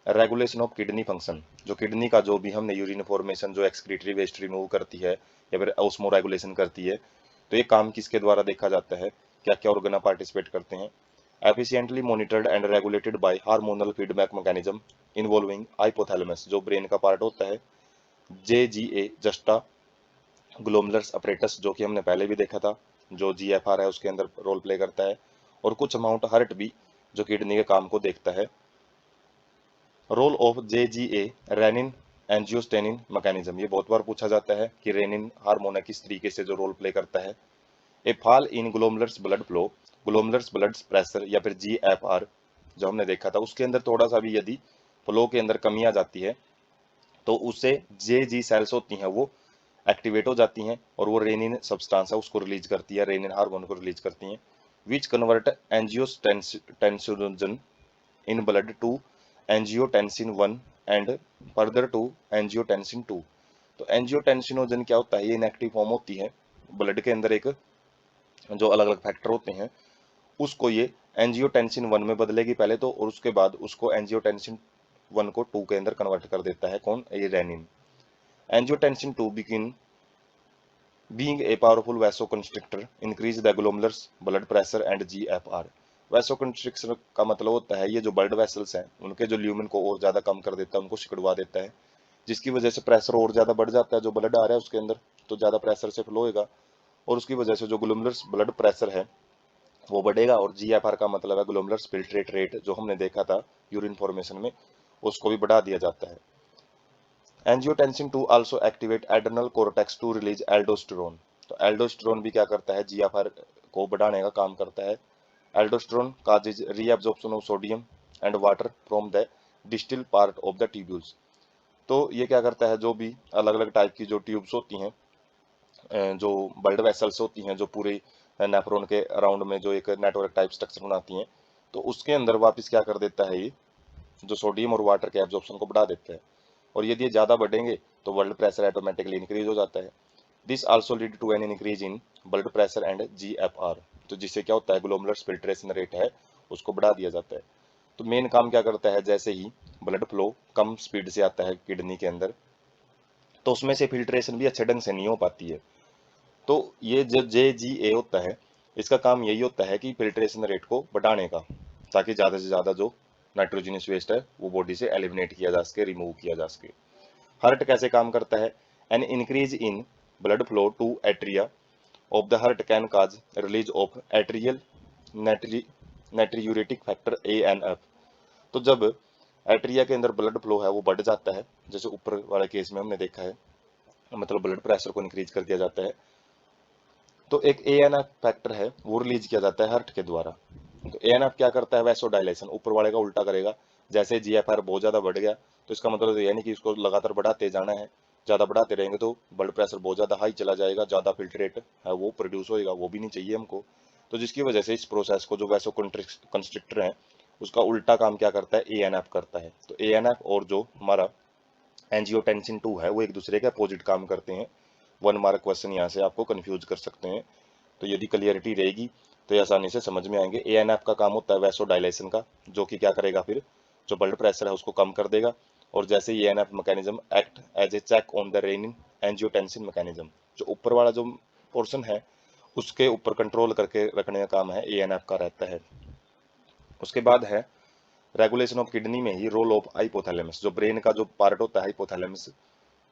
Regulation of kidney function, जो kidney का जो भी हमने यूरिन फॉर्मेशन जो एक्सक्रीटरी वेस्ट रिमूव करती है या फिर ऑस्मो रेगुलेशन करती है, तो ये काम किसके द्वारा देखा जाता है, क्या क्या ऑर्गन पार्टिसिपेट करते हैं। Efficiently monitored and regulated by hormonal feedback mechanism involving hypothalamus, जो ब्रेन का पार्ट होता है। JGA जस्टा ग्लोमलर्स अपरेटस, जो कि हमने पहले भी देखा था, जो GFR है उसके अंदर रोल प्ले करता है। और कुछ अमाउंट हर्ट भी, जो किडनी के काम को देखता है। Role of JGA renin angiotensin mechanism, ये बहुत बार पूछा जाता है कि रेनिन हार्मोन किस तरीके से जो रोल प्ले करता है। A fall in glomerular blood flow, glomerular blood pressure या फिर GFR जो हमने देखा था, उसके अंदर थोड़ा सा भी यदि फ्लो के अंदर कमी आ जाती है तो उससे JG सेल्स होती हैं वो एक्टिवेट हो जाती हैं और वो रेनिन सब्सटेंस है उसको रिलीज करती है, रेनिन हार्मोन को रिलीज करती हैं, which convert angiotensin in blood to angiotensin 1 and further to angiotensin 2। तो एंजियोटेंसिनोजन क्या होता है, ये इनएक्टिव फॉर्म होती है ब्लड के अंदर, एक जो अलग अलग फैक्टर होते हैं उसको ये एंजियोटेंसिन 1 में बदलेगी पहले तो, और उसके बाद उसको एंजियोटेंसिन 1 को 2 के अंदर कन्वर्ट कर देता है, कौन, ये renin. Angiotensin 2 begin being a powerful vasoconstrictor increase the glomerular blood pressure and GFR। Vasoconstriction का मतलब होता है ये जो ब्लड वेसल्स हैं उनके जो ल्यूमेन को और ज्यादा कम कर देता है, उनको सिकुड़वा देता है, जिसकी वजह से प्रेशर और ज्यादा बढ़ जाता है, जो ब्लड आ रहा है उसके अंदर तो ज्यादा प्रेशर से फ्लो होगा, और उसकी वजह से जो ग्लोमेरुलर ब्लड प्रेशर है वो बढ़ेगा। और GFR का मतलब है ग्लोमेरुलर फिल्ट्रेट रेट, जो हमने देखा था यूरिन फॉर्मेशन में, उसको भी बढ़ा दिया जाता है। Angiotensin 2 also activate adrenal cortex to release aldosterone. तो एल्डोस्टेरोन भी क्या करता है, GFR को बढ़ाने का काम करता है। Aldosterone causes reabsorption of sodium and water from the distal part of the tubules. तो ये क्या करता है, जो भी अलग अलग टाइप की जो ट्यूब्स होती हैं, जो ब्लड वेसल्स होती हैं, जो पूरे नेफ्रॉन के अराउंड में जो एक नेटवर्क टाइप स्ट्रक्चर बनाती हैं, तो उसके अंदर वापस क्या कर देता है, ये जो सोडियम और वाटर के एब्जॉर्प्शन को बढ़ा देता है। और यदि ये ज़्यादा बढ़ेंगे तो ब्लड प्रेशर ऑटोमेटिकली इंक्रीज हो जाता है। This also lead to an increase in blood pressure and GFR। तो जिससे क्या होता है, ग्लोमेरुलर फिल्ट्रेशन रेट है उसको बढ़ा दिया जाता है। तो मेन काम क्या करता है, जैसे ही ब्लड फ्लो कम स्पीड से आता है किडनी के अंदर तो उसमें से फिल्ट्रेशन भी अच्छे ढंग से नहीं हो पाती है। तो ये जो JGA होता है, इसका काम यही होता है कि फिल्ट्रेशन रेट को बढ़ाने का, ताकि ज़्यादा से ज़्यादा जो नाइट्रोजनस वेस्ट है वो बॉडी से एलिमिनेट किया जा सके, रिमूव किया जा सके। हार्ट कैसे काम करता है, an increase in blood flow to atria of the heart can cause release of atrial natriuretic factor ANF। तो जब एट्रिया के अंदर ब्लड फ्लो है वो बढ़ जाता है, जैसे ऊपर वाले केस में हमने देखा है, मतलब ब्लड प्रेशर को इंक्रीज कर दिया जाता है, तो एक ANF फैक्टर है वो रिलीज किया जाता है हार्ट के द्वारा। तो ANF क्या करता है, वैसोडाइलेशन, ऊपर वाले का उल्टा करेगा। जैसे GFR बहुत ज्यादा बढ़ गया तो इसका मतलब ये नहीं कि इसको लगातार बढ़ाते जाना है, ज्यादा बढ़ाते रहेंगे तो ब्लड प्रेशर बहुत ज्यादा हाई चला जाएगा, ज्यादा फिल्ट्रेट है वो प्रोड्यूस होएगा, वो भी नहीं चाहिए हमको। तो जिसकी वजह से इस प्रोसेस को जो वैसो कंस्ट्रिक्टर है उसका उल्टा काम क्या करता है, ANF करता है। तो ANF और जो हमारा एंजियोटेंसिन 2 है वो एक दूसरे के अपोजिट काम करते हैं। 1 मार्क क्वेश्चन यहाँ से आपको कंफ्यूज कर सकते हैं, तो यदि क्लियरिटी रहेगी तो ये आसानी से समझ में आएंगे। ANF का काम होता है वैसो डायलेशन का, जो कि क्या करेगा, फिर जो ब्लड प्रेशर है उसको कम कर देगा। और जैसे ही ANF mechanism act as a check on the renin angiotensin mechanism, जो ऊपर वाला जो पोर्शन है उसके ऊपर कंट्रोल करके रखने का काम है ANF का रहता है। उसके बाद है रेगुलेशन ऑफ किडनी में ही रोल ऑफ हाइपोथैलेमस, जो ब्रेन का जो पार्ट होता है हाइपोथैलेमस,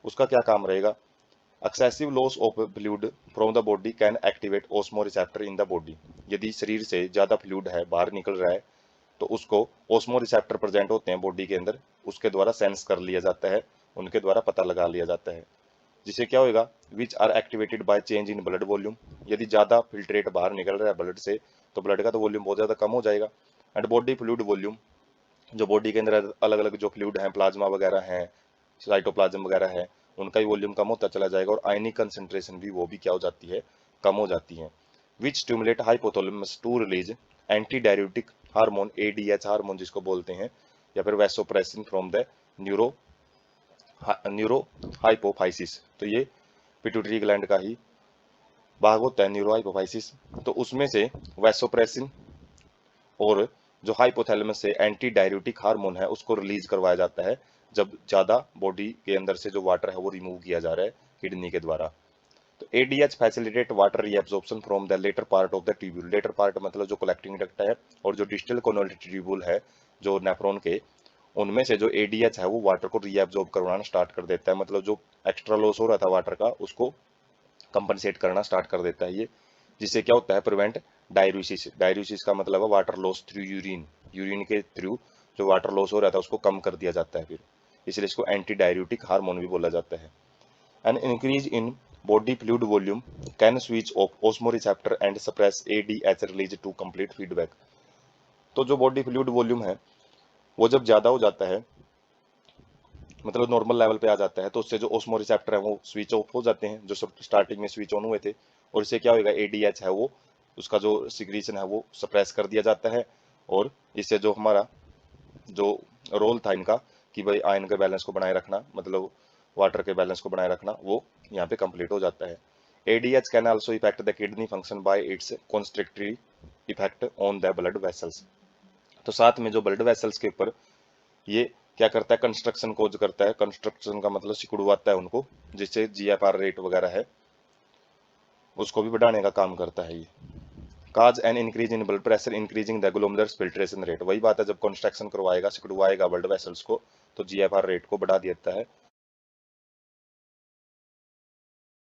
उसका क्या काम रहेगा। Excessive loss of fluid from the body can activate osmo receptor in the body. यदि शरीर से ज्यादा फ्लूइड है बाहर निकल रहा है तो उसको ऑस्मो रिसेप्टर प्रेजेंट होते हैं बॉडी के अंदर, उसके द्वारा सेंस कर लिया जाता है, उनके द्वारा पता लगा लिया जाता है। जिससे क्या होगा, which are activated by change in blood volume. यदि ज्यादा फिल्ट्रेट बाहर निकल रहा है ब्लड से तो ब्लड का तो वॉल्यूम बहुत ज्यादा कम हो जाएगा। एंड बॉडी फ्लूइड वॉल्यूम, जो बॉडी के अंदर अलग अलग जो फ्लूइड हैं, प्लाज्मा वगैरह हैं, साइटोप्लाज्म वगैरह है, उनका भी वॉल्यूम कम होता चला जाएगा, और आयनिक कंसेंट्रेशन भी वो भी क्या हो जाती है, कम हो जाती है। Which stimulate hypothalamus to release anti diuretic hormone ADH hormone जिसको बोलते हैं, या फिर vasopressin from the neuro neuro hypophysis. तो ये पिट्यूटरी ग्लैंड का ही भाग होता है न्यूरो हाइपोफाइसिस। तो उसमें से वैसोप्रेसिन और जो हाइपोथैलेमस से एंटी डाययूरेटिक हार्मोन है उसको रिलीज करवाया जाता है जब ज्यादा बॉडी के अंदर से जो वाटर है वो रिमूव किया जा रहा है किडनी के द्वारा। तो ADH facilitate water reabsorption from the later part of the tubule. Later part मतलब जो कलेक्टिंग डक्ट है और जो डिस्टल कोनोइड ट्यूब्यूल है जो नेफ्रॉन के, उनमें से जो एडीएच है वो वाटर को रीअब्जॉर्ब करवाना स्टार्ट कर देता है, मतलब जो एक्स्ट्रा लॉस हो रहा था वाटर का उसको कंपनसेट करना स्टार्ट कर देता है ये। जिससे क्या होता है, प्रिवेंट डाययूरेसिस। डाययूरेसिस का मतलब है water loss through urine, urine के थ्रू जो वाटर लॉस हो रहा था उसको कम कर दिया जाता है फिर, इसलिए इसको एंटी डाययूरेटिक हार्मोन भी बोला जाता है। An increase in body fluid volume can switch off osmoreceptor and suppress ADH release to complete feedback। तो जो बॉडी फ्लूइड वॉल्यूम है वो जब ज्यादा हो जाता है, मतलब नॉर्मल लेवल पे आ जाता है, तो उससे जो ओस्मो रिसेप्टर है वो स्विच ऑफ हो जाते हैं जो स्टार्टिंग में स्विच ऑन हुए थे, और इससे क्या होगा, एडीएच है वो उसका जो सिक्रीशन है वो सप्रेस कर दिया जाता है। और इससे जो हमारा जो रोल था इनका कि भाई आयन के बैलेंस को बनाए रखना, मतलब वाटर के बैलेंस को बनाए रखना, वो यहाँ पे कंप्लीट हो जाता है। ADH can also effect the kidney function by it's constrictory effect on the blood vessels. तो साथ में जो ब्लड वेसल्स के ऊपर ये क्या करता है, कंस्ट्रक्शन कोज करता है। कंस्ट्रक्शन का मतलब सिकुड़वाता है उनको, जिससे जीएफआर रेट वगैरह है उसको भी बढ़ाने का काम करता है ये। Cause an increase in blood pressure increasing the glomerular filtration rate. वही बात है, जब कंस्ट्रक्शन करवाएगा सिकुड़वाएगा ब्लड वेसल्स को तो जीएफआर रेट को बढ़ा देता है